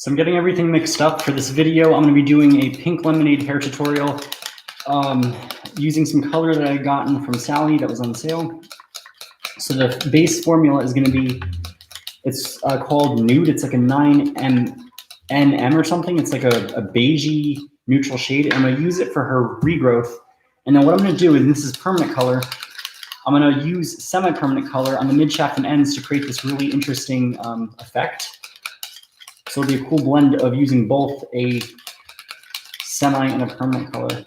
So I'm getting everything mixed up for this video. I'm going to be doing a pink lemonade hair tutorial using some color that I had gotten from Sally that was on sale. So the base formula is going to be, it's called Nude. It's like a 9NM or something. It's like a beigey neutral shade. I'm going to use it for her regrowth. And then what I'm going to do, and this is permanent color, I'm going to use semi-permanent color on the mid shaft and ends to create this really interesting effect. So it'll be a cool blend of using both a semi and a permanent color.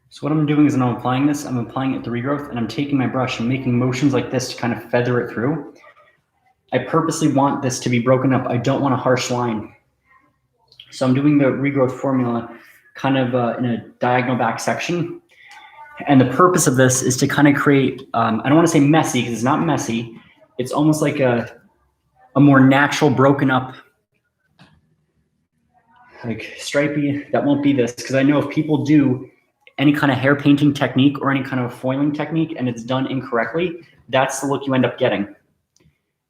So what I'm doing is when I'm applying this, I'm applying it to regrowth, and I'm taking my brush and making motions like this to kind of feather it through. I purposely want this to be broken up. I don't want a harsh line. So I'm doing the regrowth formula kind of in a diagonal back section. And the purpose of this is to kind of create, I don't want to say messy because it's not messy. It's almost like a more natural broken up, like stripey, that won't be this. Because I know if people do any kind of hair painting technique or any kind of foiling technique and it's done incorrectly, that's the look you end up getting.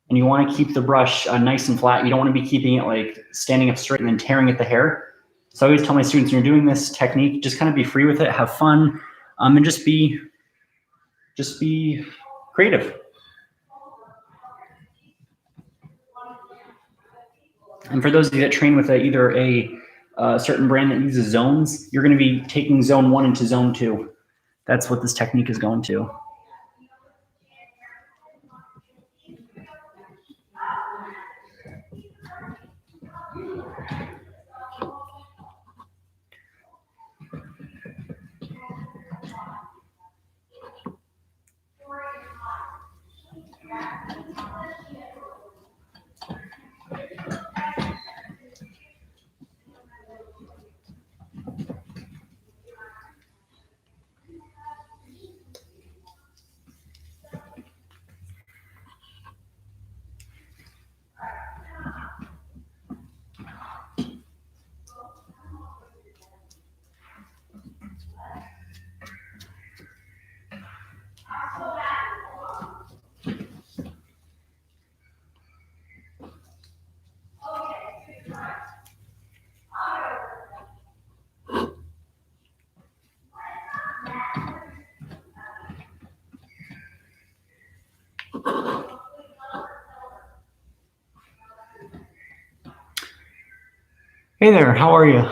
And you want to keep the brush nice and flat. You don't want to be keeping it like standing up straight and then tearing at the hair. So I always tell my students, when you're doing this technique, just kind of be free with it, have fun, and just be creative. And for those of you that train with either a certain brand that uses zones, you're going to be taking zone 1 into zone 2. That's what this technique is going to. Hey there, how are you?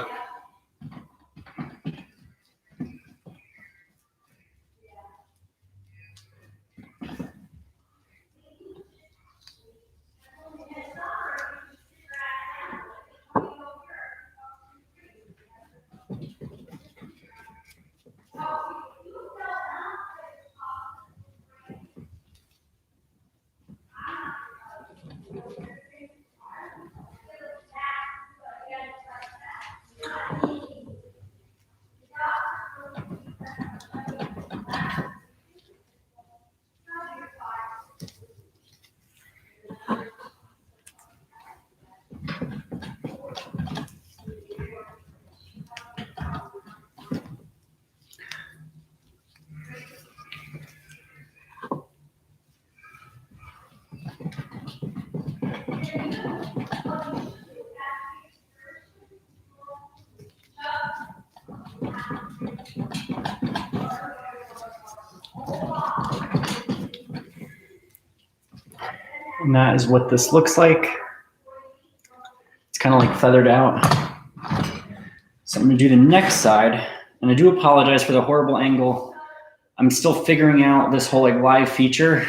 And that is what this looks like. It's kind of like feathered out. So I'm gonna do the next side, and I do apologize for the horrible angle. I'm still figuring out this whole like live feature,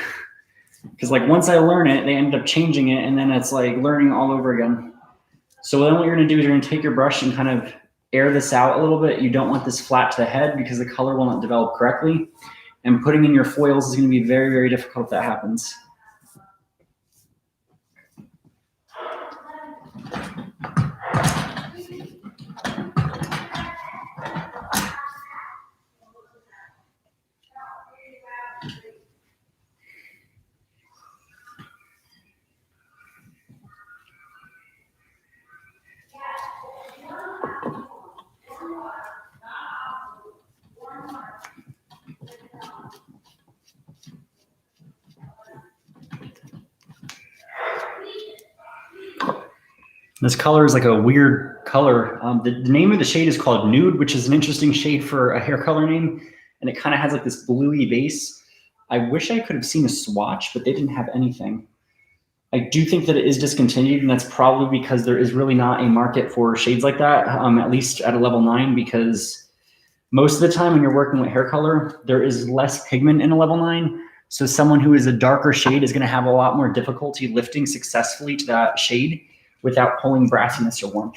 because like once I learn it, they end up changing it, and then it's like learning all over again. So then what you're gonna do is you're gonna take your brush and kind of air this out a little bit. You don't want this flat to the head because the color will not develop correctly. And putting in your foils is gonna be very, very difficult if that happens. This color is like a weird color. The name of the shade is called Nude, which is an interesting shade for a hair color name. And it kind of has like this bluey base. I wish I could have seen a swatch, but they didn't have anything. I do think that it is discontinued, and that's probably because there is really not a market for shades like that, at least at a level 9, because most of the time when you're working with hair color, there is less pigment in a level 9. So someone who is a darker shade is gonna have a lot more difficulty lifting successfully to that shade without pulling brassiness or warmth.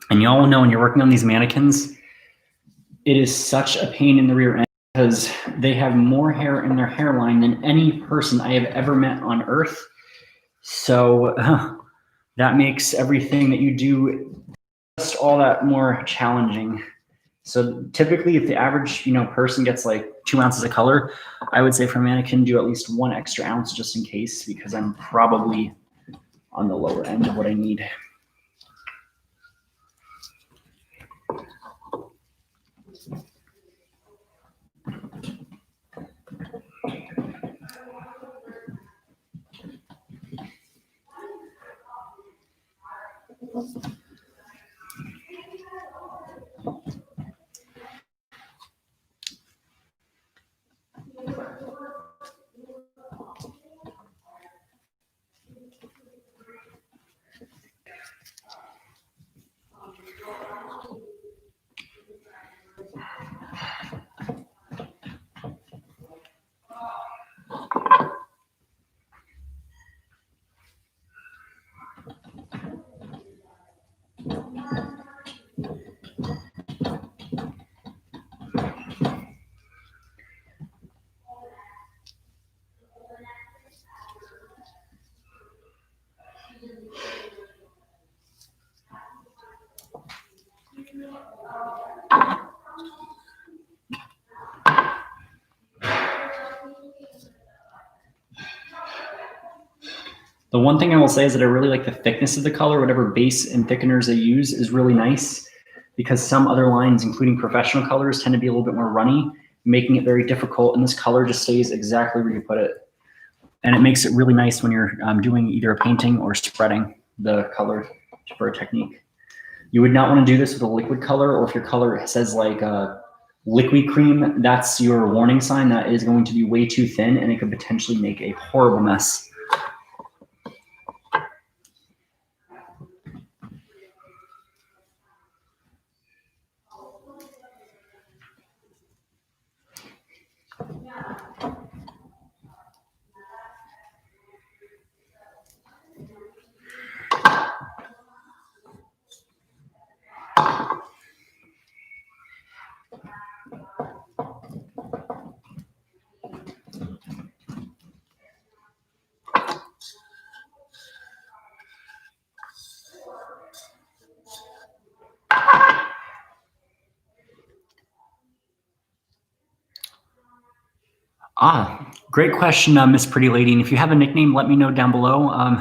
And y'all know when you're working on these mannequins, it is such a pain in the rear end because they have more hair in their hairline than any person I have ever met on earth. So that makes everything that you do just all that more challenging. So typically if the average, person gets like 2 ounces of color, I would say for a mannequin, do at least 1 extra ounce just in case, because I'm probably on the lower end of what I need. The one thing I will say is that I really like the thickness of the color. Whatever base and thickeners they use is really nice, because some other lines, including professional colors, tend to be a little bit more runny, making it very difficult. And this color just stays exactly where you put it. And it makes it really nice when you're doing either a painting or spreading the color for a technique. You would not want to do this with a liquid color, or if your color says like liquid cream, that's your warning sign. That is going to be way too thin, and it could potentially make a horrible mess. Great question, Miss Pretty Lady. And if you have a nickname, let me know down below.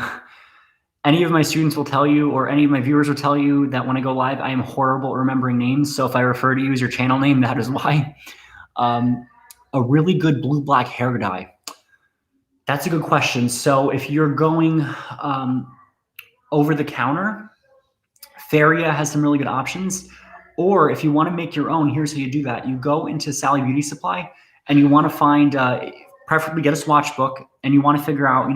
Any of my students will tell you, or any of my viewers will tell you, that when I go live, I am horrible at remembering names. So if I refer to you as your channel name, that is why. A really good blue-black hair dye. That's a good question. So if you're going over the counter, Faria has some really good options. Or if you want to make your own, here's how you do that. You go into Sally Beauty Supply, and you want to find, preferably get a swatch book, and you want to figure out,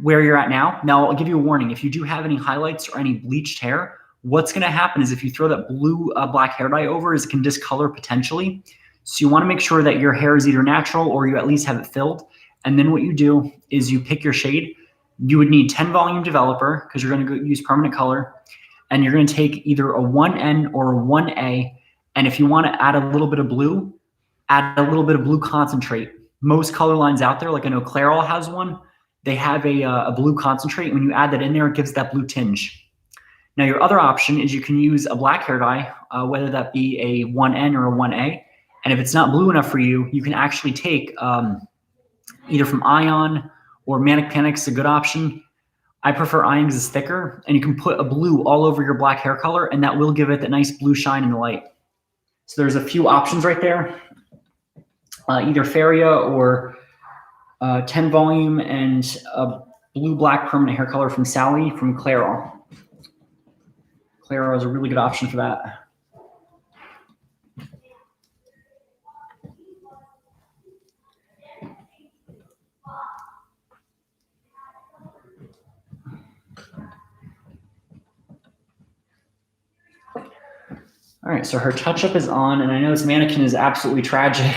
where you're at now. Now, I'll give you a warning. If you do have any highlights or any bleached hair, what's going to happen is if you throw that blue black hair dye over, it can discolor potentially. So you want to make sure that your hair is either natural or you at least have it filled. And then what you do is you pick your shade. You would need 10 volume developer, because you're going to use permanent color. And you're going to take either a 1N or a 1A. And if you want to add a little bit of blue, add a little bit of blue concentrate. Most color lines out there, like I know Clairol has one, they have a blue concentrate. When you add that in there, it gives that blue tinge. Now, your other option is you can use a black hair dye, whether that be a 1N or a 1A. And if it's not blue enough for you, you can actually take either from Ion or Manic Panic's a good option. I prefer Ion because it's thicker, and you can put a blue all over your black hair color, and that will give it the nice blue shine in the light. So there's a few options right there, either Faria or 10 volume and a blue-black permanent hair color from Sally from Clairol. Clairol is a really good option for that. All right, so her touch-up is on, and I know this mannequin is absolutely tragic.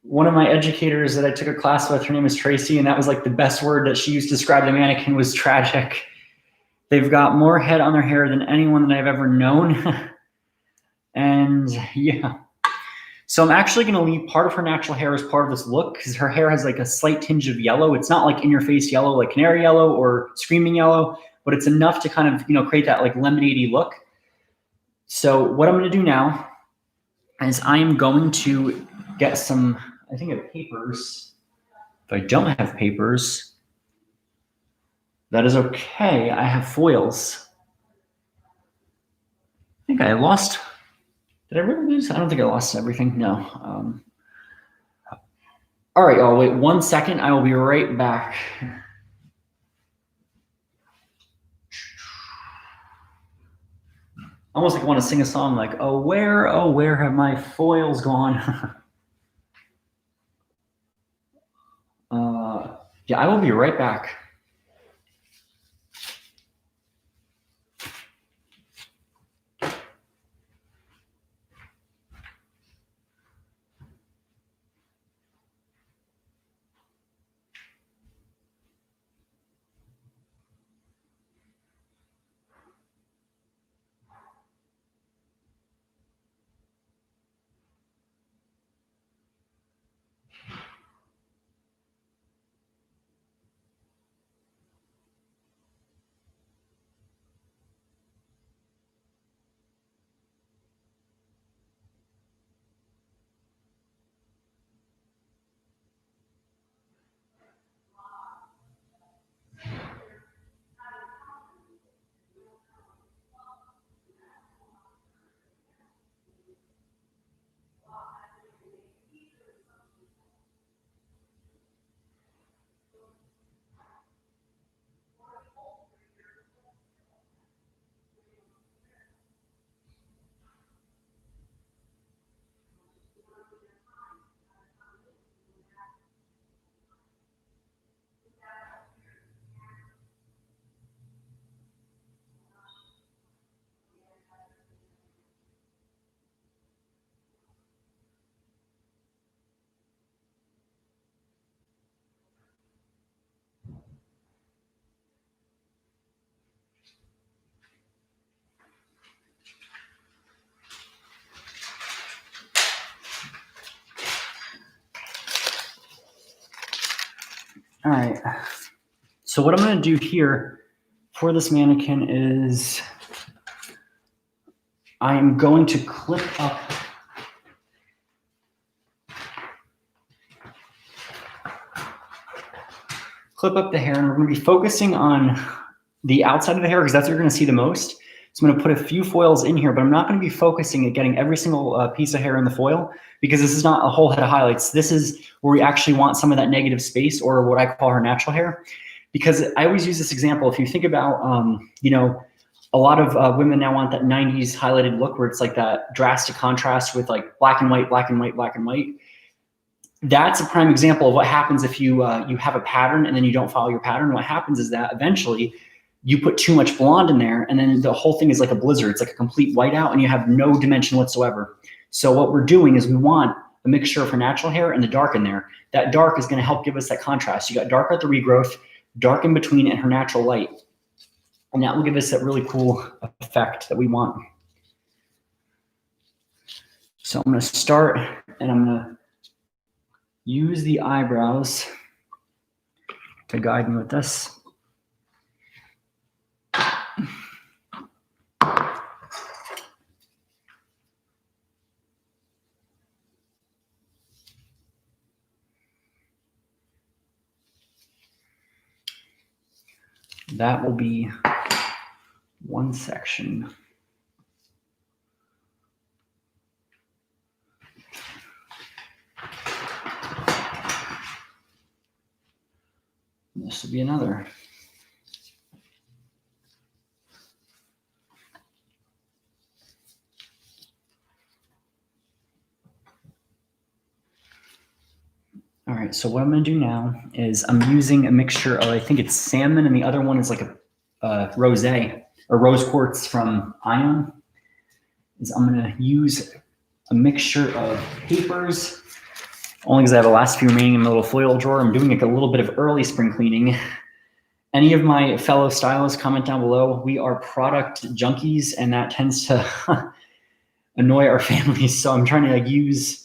One of my educators that I took a class with, her name is Tracy, and that was like the best word that she used to describe the mannequin was tragic. They've got more head on their hair than anyone that I've ever known. And yeah. So I'm actually going to leave part of her natural hair as part of this look, because her hair has like a slight tinge of yellow. It's not like in your face yellow, like canary yellow or screaming yellow, but it's enough to kind of, create that like lemonade-y look. So what I'm going to do now is I am going to get some, I think I have papers. If I don't have papers, that is okay. I have foils. I think I lost. Did I really lose? I don't think I lost everything. No. All right, y'all. Wait 1 second. I will be right back. Almost like I want to sing a song like, oh, where have my foils gone? Yeah, I will be right back. All right. So what I'm going to do here for this mannequin is I'm going to clip up the hair, and we're going to be focusing on the outside of the hair because that's what you're going to see the most. So I'm going to put a few foils in here, but I'm not going to be focusing at getting every single piece of hair in the foil because this is not a whole head of highlights. This is where we actually want some of that negative space, or what I call her natural hair. Because I always use this example. If you think about, you know, a lot of women now want that 90s highlighted look where it's like that drastic contrast with like black and white, black and white, black and white. That's a prime example of what happens if you you have a pattern and then you don't follow your pattern. What happens is that eventually you put too much blonde in there and then the whole thing is like a blizzard. It's like a complete whiteout and you have no dimension whatsoever. So what we're doing is we want a mixture of her natural hair and the dark in there. That dark is going to help give us that contrast. You got dark at the regrowth, dark in between, and her natural light. And that will give us that really cool effect that we want. So I'm going to start and I'm going to use the eyebrows to guide me with this. That will be one section. This will be another. All right, so what I'm going to do now is I'm using a mixture of, I think it's salmon, and the other one is like a rosé or rose quartz from Ion. I'm going to use a mixture of papers, only because I have the last few remaining in my little foil drawer. I'm doing like a little bit of early spring cleaning. Any of my fellow stylists, comment down below. We are product junkies, and that tends to annoy our families. So I'm trying to like use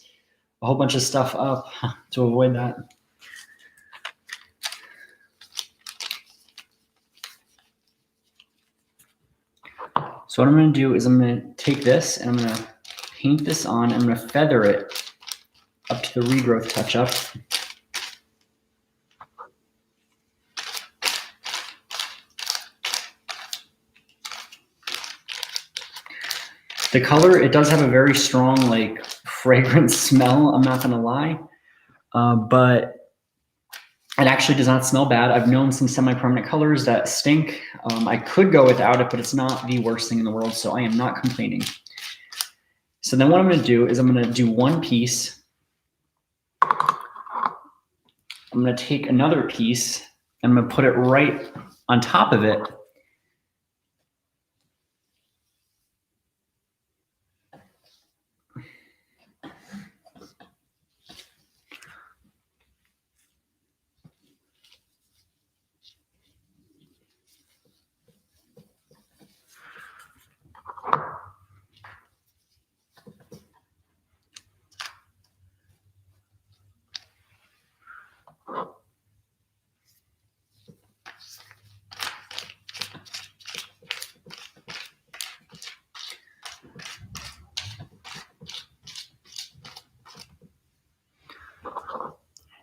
a whole bunch of stuff up to avoid that. So what I'm going to do is I'm going to take this and I'm going to paint this on. I'm going to feather it up to the regrowth touch-up. The color, it does have a very strong, like, fragrant smell, I'm not going to lie. But it actually does not smell bad. I've known some semi-permanent colors that stink. I could go without it, but it's not the worst thing in the world, so I am not complaining. So then what I'm going to do is I'm going to do one piece. I'm going to take another piece and I'm going to put it right on top of it.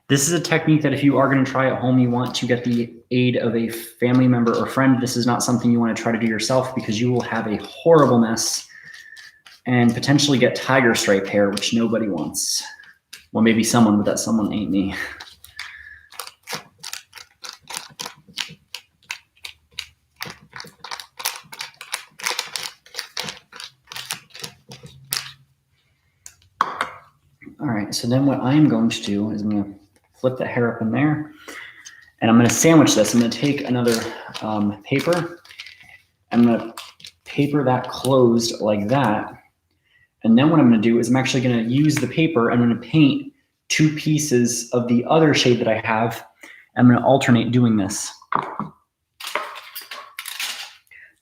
This is a technique that if you are going to try at home, you want to get the aid of a family member or friend. This is not something you want to try to do yourself because you will have a horrible mess and potentially get tiger stripe hair, which nobody wants. Well, maybe someone, but that someone ain't me. All right, so then what I'm going to do is I'm going to flip the hair up in there, and I'm going to sandwich this. I'm going to take another paper. I'm going to paper that closed like that. And then what I'm going to do is I'm actually going to use the paper. I'm going to paint two pieces of the other shade that I have. I'm going to alternate doing this.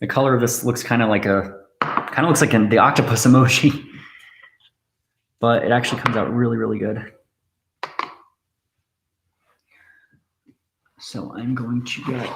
The color of this looks kind of like the octopus emoji, but it actually comes out really, really good. So I'm going to get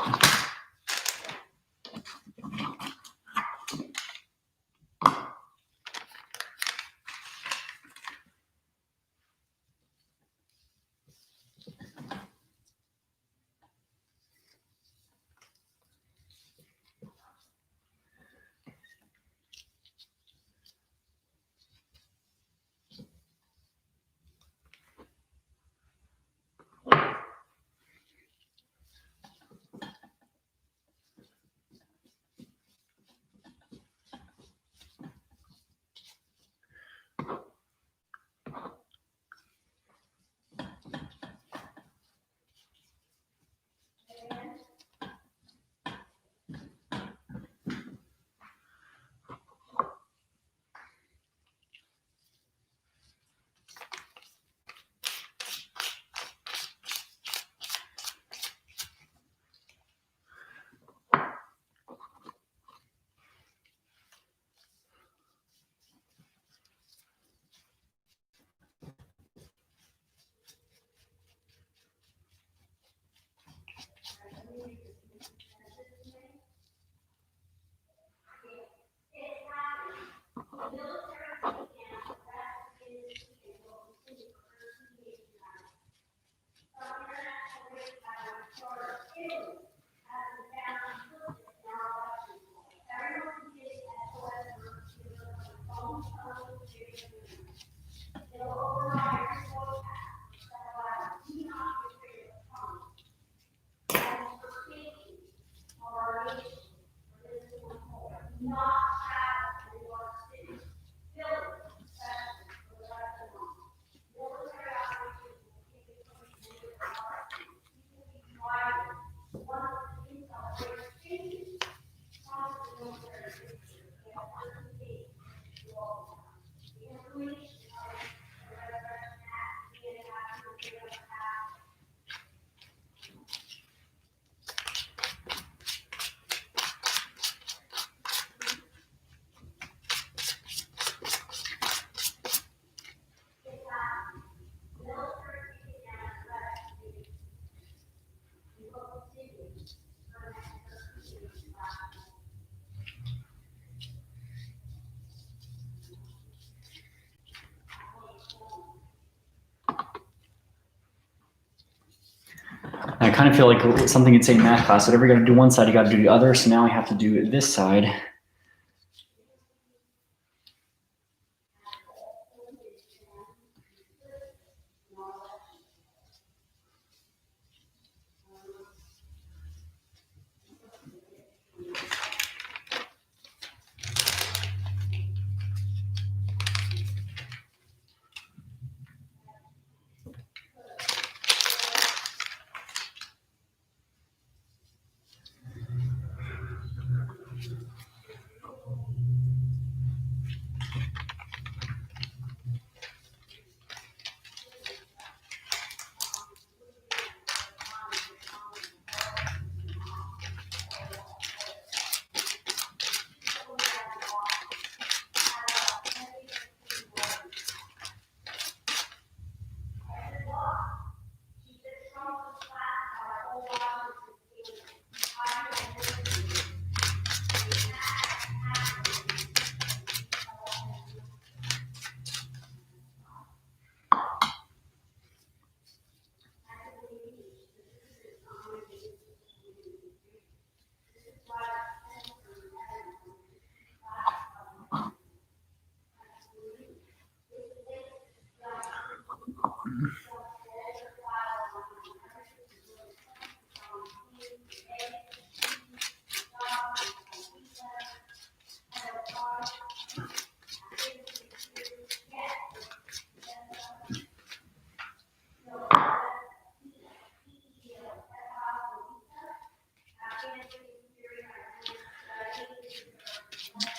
I kind of feel like something you'd say in math class. Whatever you got to do one side, you got to do the other. So now I have to do this side.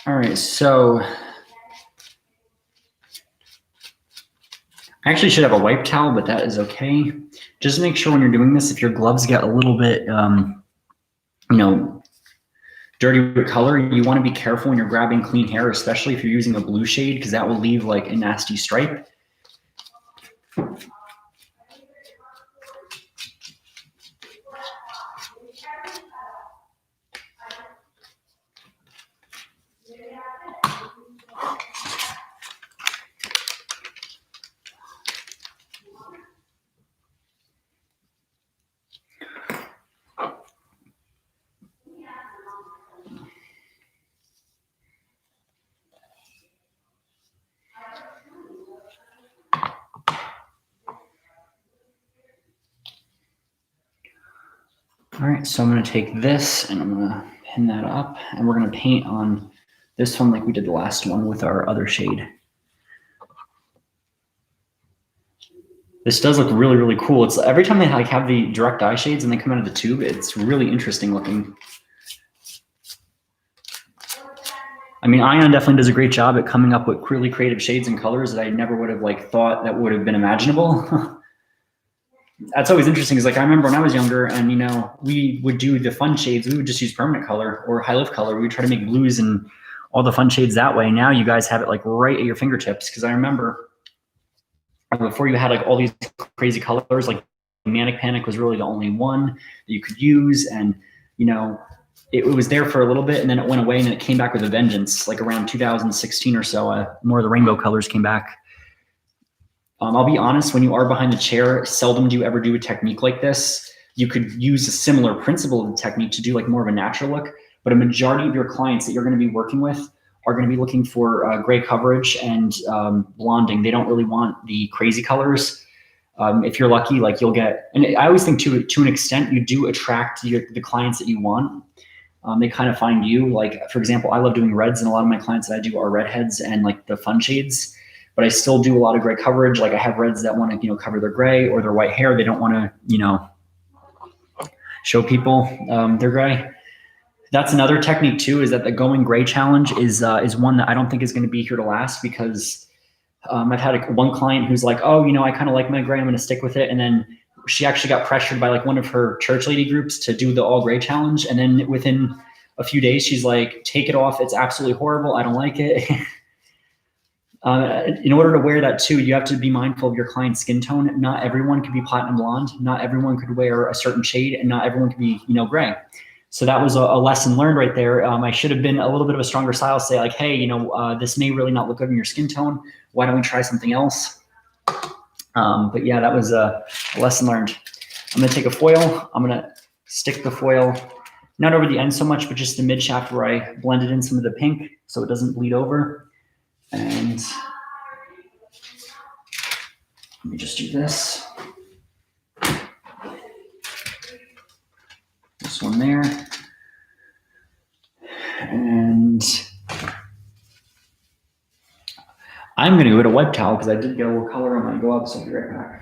All right, so I actually should have a wipe towel, but that is okay. Just make sure when you're doing this, if your gloves get a little bit, dirty with color, you want to be careful when you're grabbing clean hair, especially if you're using a blue shade, because that will leave like a nasty stripe. All right, so I'm gonna take this and I'm gonna pin that up, and we're gonna paint on this one like we did the last one with our other shade. This does look really, really cool. It's every time they like have the direct eye shades and they come out of the tube, it's really interesting looking. I mean, Ion definitely does a great job at coming up with really creative shades and colors that I never would have like thought that would have been imaginable. That's always interesting. Is like I remember when I was younger, and you know, we would do the fun shades. We would just use permanent color or high lift color. We would try to make blues and all the fun shades that way. Now you guys have it like right at your fingertips. Because I remember before you had like all these crazy colors, like Manic Panic was really the only one that you could use, and you know, it was there for a little bit and then it went away and then it came back with a vengeance. Like around 2016 or so, more of the rainbow colors came back. I'll be honest, when you are behind the chair, seldom do you ever do a technique like this. You could use a similar principle of the technique to do like more of a natural look, but a majority of your clients that you're going to be working with are going to be looking for gray coverage and blonding. They don't really want the crazy colors. If you're lucky, like you'll get, and I always think to an extent, you do attract the clients that you want. They kind of find you. Like, for example, I love doing reds, and a lot of my clients that I do are redheads and like the fun shades, but I still do a lot of gray coverage. Like I have reds that want to, you know, cover their gray or their white hair. They don't want to, you know, show people their gray. That's another technique too, is that the going gray challenge is one that I don't think is going to be here to last, because I've had one client who's like, oh, you know, I kind of like my gray, I'm going to stick with it. And then she actually got pressured by like one of her church lady groups to do the all gray challenge. And then within a few days, she's like, take it off. It's absolutely horrible. I don't like it. In order to wear that too, you have to be mindful of your client's skin tone. Not everyone could be platinum blonde. Not everyone could wear a certain shade, and not everyone could be, you know, gray. So that was a lesson learned right there. I should have been a little bit of a stronger style, say like, hey, you know, this may really not look good in your skin tone. Why don't we try something else? But yeah, that was a lesson learned. I'm gonna take a foil. I'm gonna stick the foil, not over the end so much, but just the mid shaft where I blended in some of the pink so it doesn't bleed over. And let me just do this. This one there. And I'm going to go to wet towel because I did get a little color on my glove, so I'll be right back.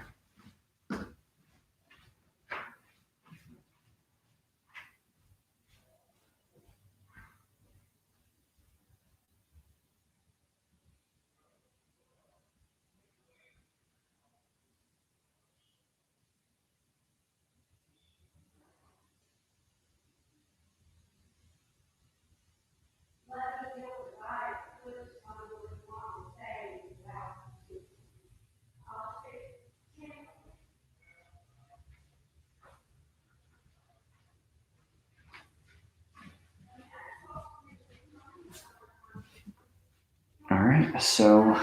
All right, so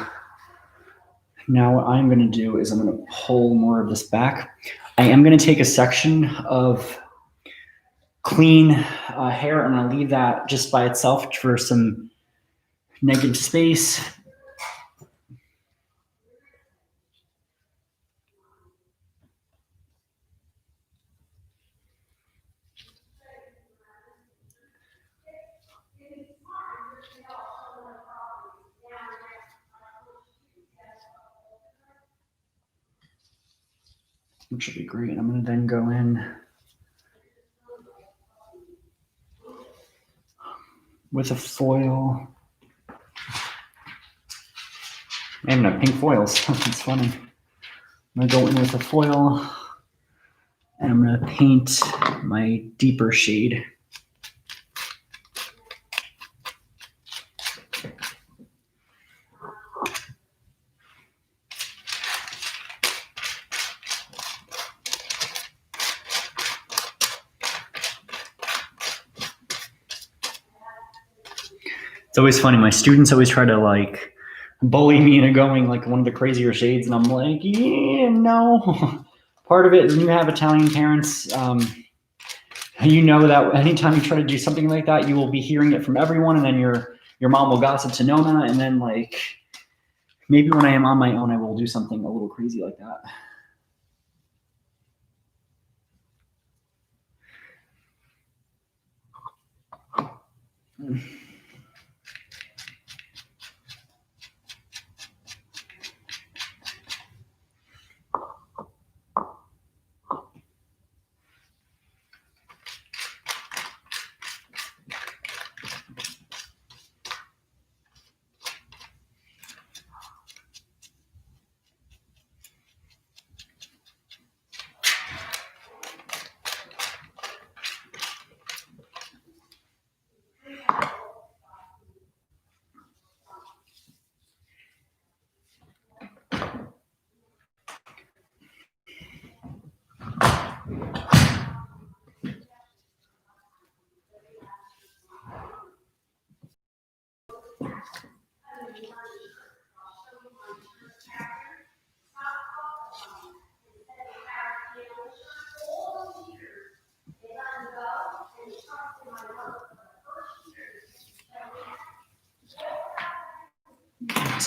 now what I'm going to do is I'm going to pull more of this back. I am going to take a section of clean hair and I'll leave that just by itself for some negative space. Which will be great. I'm going to then go in with a foil. I even have pink foils. It's funny. I'm going to go in with a foil and I'm going to paint my deeper shade. It's always funny. My students always try to like bully me into going like one of the crazier shades, and I'm like, yeah, no. Part of it is when you have Italian parents, you know that anytime you try to do something like that, you will be hearing it from everyone, and then your mom will gossip to Nona, and then like maybe when I am on my own, I will do something a little crazy like that. So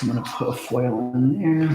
I'm going to put a foil in there.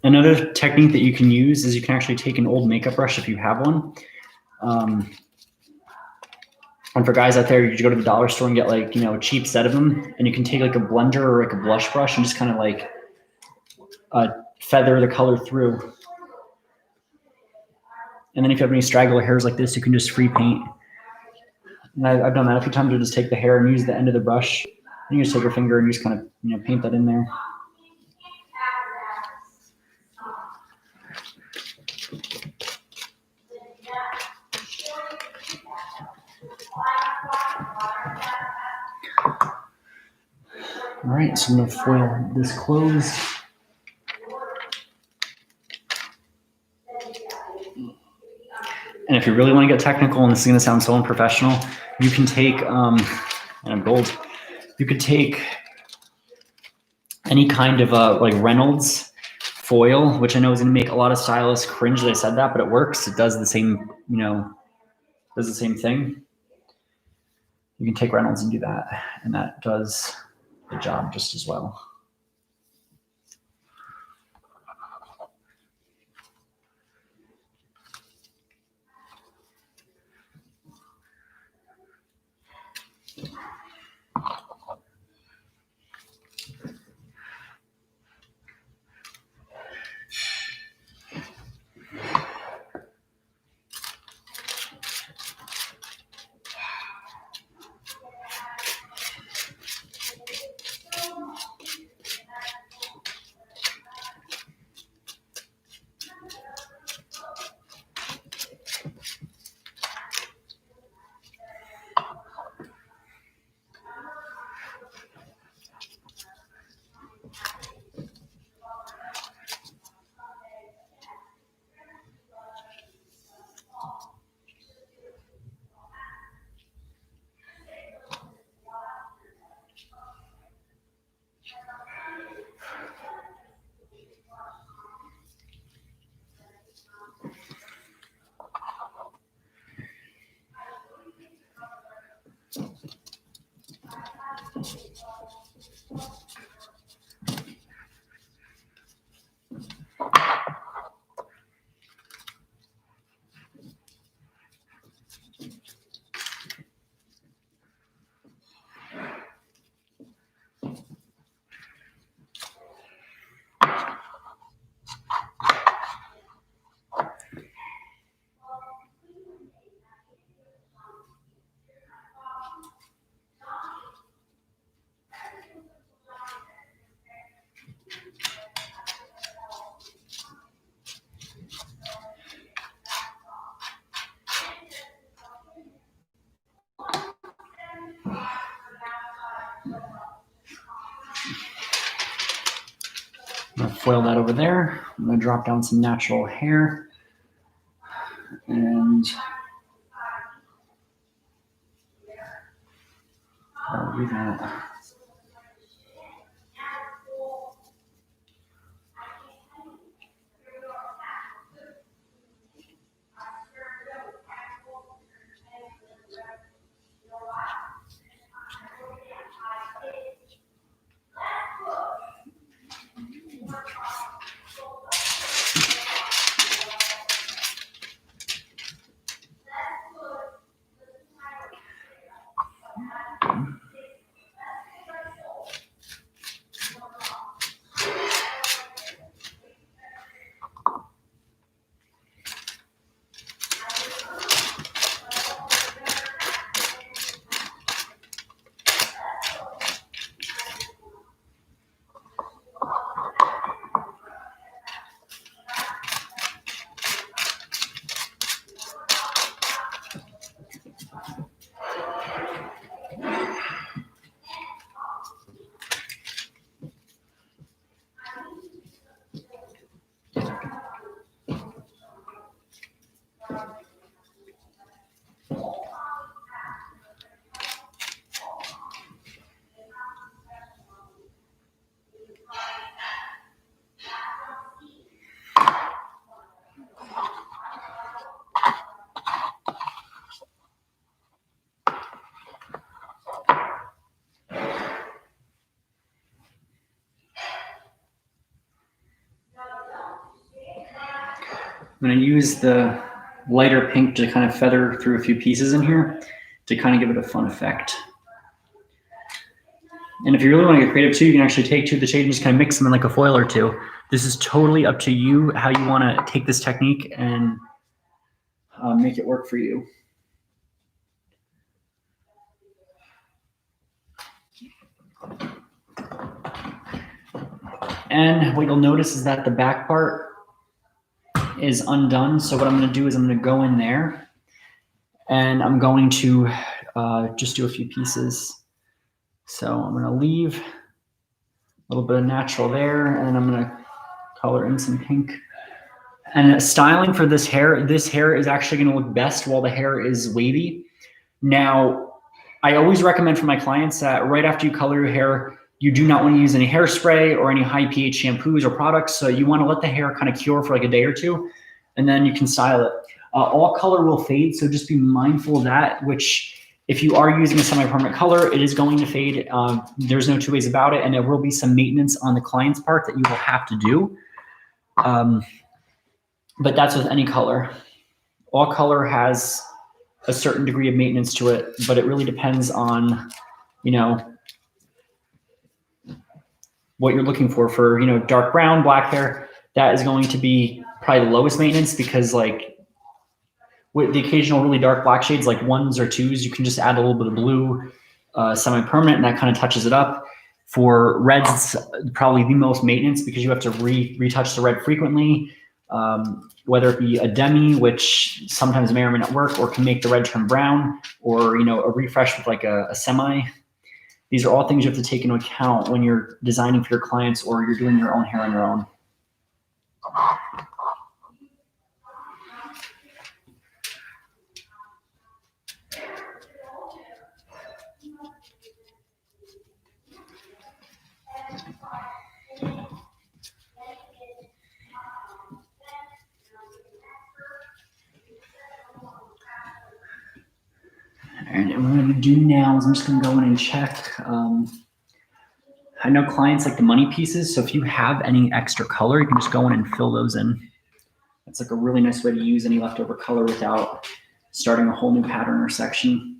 Another technique that you can use is you can actually take an old makeup brush if you have one. And for guys out there, you just go to the dollar store and get like, you know, a cheap set of them. And you can take like a blender or like a blush brush and just kind of like feather the color through. And then if you have any straggler hairs like this, you can just free paint. And I've done that a few times. You just take the hair and use the end of the brush. And you just take your finger and just kind of, you know, paint that in there. All right, so I'm going to foil this closed. And if you really want to get technical, and this is going to sound so unprofessional, you can take, and I'm gold, you could take any kind of like Reynolds foil, which I know is going to make a lot of stylists cringe that I said that, but it works. It does the same, you know, does the same thing. You can take Reynolds and do that, and that does the job just as well. foil that over there. I'm gonna drop down some natural hair. And I'll do that. I'm going to use the lighter pink to kind of feather through a few pieces in here to kind of give it a fun effect. And if you really want to get creative too, you can actually take two of the shades and just kind of mix them in like a foil or two. This is totally up to you how you want to take this technique and make it work for you. And what you'll notice is that the back part is undone. So what I'm going to do is I'm going to go in there and I'm going to just do a few pieces. So I'm going to leave a little bit of natural there and I'm going to color in some pink. And styling for this hair is actually going to look best while the hair is wavy. Now, I always recommend for my clients that right after you color your hair, you do not want to use any hairspray or any high pH shampoos or products. So you want to let the hair kind of cure for like a day or two, and then you can style it. All color will fade, so just be mindful of that, which if you are using a semi-permanent color, it is going to fade. There's no two ways about it, and there will be some maintenance on the client's part that you will have to do. But that's with any color. All color has a certain degree of maintenance to it, but it really depends on, you know, what you're looking for, you know, dark brown, black hair, that is going to be probably the lowest maintenance because like with the occasional really dark black shades, like 1s or 2s, you can just add a little bit of blue, semi-permanent, and that kind of touches it up. For reds, it's probably the most maintenance because you have to retouch the red frequently, whether it be a demi, which sometimes may or may not work, or can make the red turn brown, or, you know, a refresh with like a semi. These are all things you have to take into account when you're designing for your clients or you're doing your own hair on your own. And what I'm going to do now is I'm just going to go in and check. I know clients like the money pieces, so if you have any extra color, you can just go in and fill those in. That's like a really nice way to use any leftover color without starting a whole new pattern or section.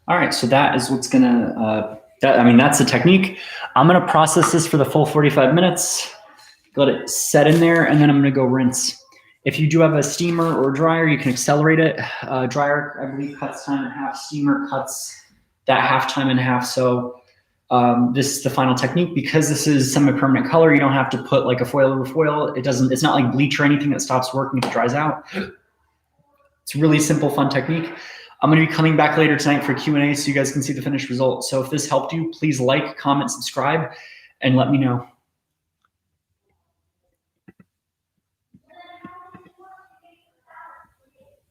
All right, so that is what's gonna, that's the technique. I'm gonna process this for the full 45 minutes, let it set in there, and then I'm gonna go rinse. If you do have a steamer or dryer, you can accelerate it. Dryer, I believe, cuts time in half. Steamer cuts that half time in half. So this is the final technique. Because this is semi-permanent color, you don't have to put like a foil over foil. It's not like bleach or anything that stops working if it dries out. It's a really simple, fun technique. I'm gonna be coming back later tonight for Q&A so you guys can see the finished result. So if this helped you, please like, comment, subscribe, and let me know.